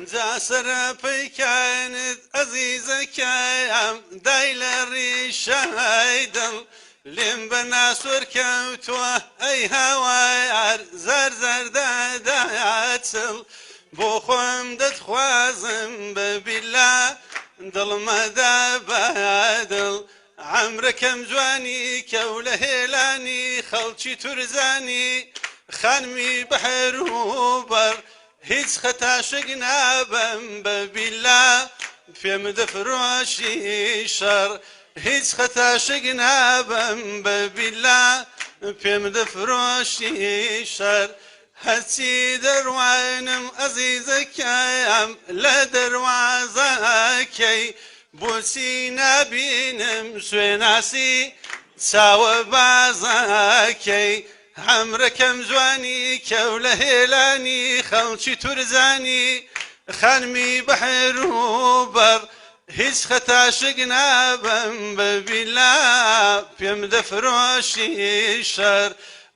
جا سەرپەی کانت ئەزیزەکەیان دای لە ڕیشای دڵ لێم بە ناسوەر کەوتووە ئەی هاوار زار زاردادایچڵ بۆ خۆم دەتخوازم بە بیلا دڵمەدا بەدڵ عەمرەکەم جوانی کەو لە هێلانی خەڵکی تورزانی خانمی بەحر و بەر هیچ خەتاشک نابم بە بیلا پێم دەفرۆشی شەڕ هیچ خەتاشک نابم بە بیلا پێم دەفرۆشی شەڕ هەرچی دەڕوانم ئەزیزەکەیان لە دەروازەکەی بۆچی نابینم سوێناسی چاوە بازەکەی عەمرەکەم جوانی کەو لە هێلانی خەڵکی تورزانی خانمی بەحر و بەر هیچ خەتاشک نابم بە بیلا پێم دەفرۆشی شەڕ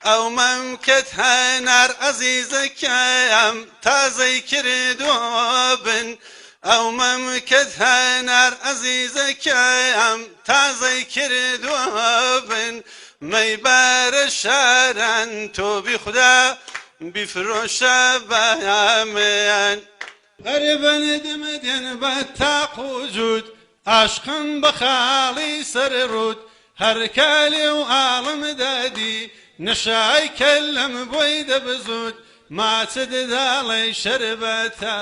ئەو مەمکەت هەنار ئەزیزەکەیان تازەی کردووە بن ئەو مەمکەت هەنار ئەزیزەکەیان تازەی کردووە بن مەی بارە شاران تۆ بیخودا بیفرۆشە بەیامیان ئەرێ بەندمەدێن بە تاق و جوود عاشقم بە خاڵی سەر ڕوود هەر کالێ و ئاڵم دادی نەشای کەلەم بۆی دەبزود ماچت داڵی شەربەتە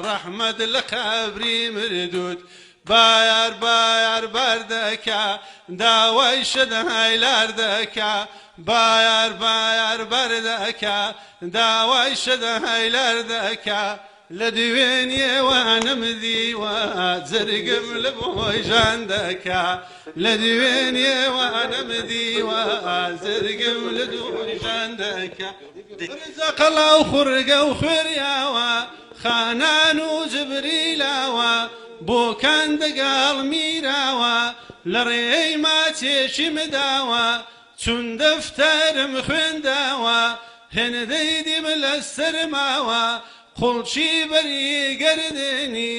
ڕەحمەت لە قەبری مردود بايار بايار بردكا داوي شدهاي لاردكا بايار بايار بردكا داوي شدهاي لاردكا لدويني وانا مذيوة زرقم لبوي جاندكا لدويني وانا مذيوة زرقم لدوي جاندكا رزق الله خرقا وخرياوا خانان وجبريلاوا بۆ کاندەگاڵ میراوە لە ڕێی ماچێشی مداوە چون دەفتەرم خوێنداوە هێندەی دیم لە سەرماوە قوڵچی بەری گەردێنی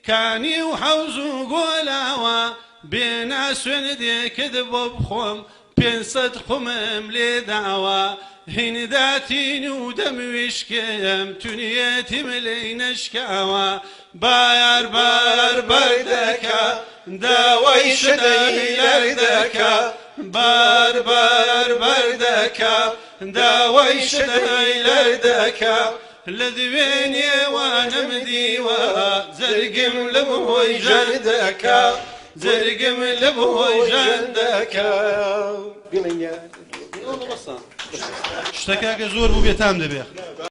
کانی و حەوز و گۆلاوە بێنا سوێن دێکت بۆ بخۆم 500 قومم لێداوە هینداتین و دەمویشکێم تونیەتیم لێی نەشکاوە بايار بايار بردكا داوي شدي لردكا بار بايار بردكا داوي شدي لردكا لدويني وانا مديوة زرقم لبوي جردكا زرقم لبوي جردكا شتەکە زۆر بوو بێتام دەبێت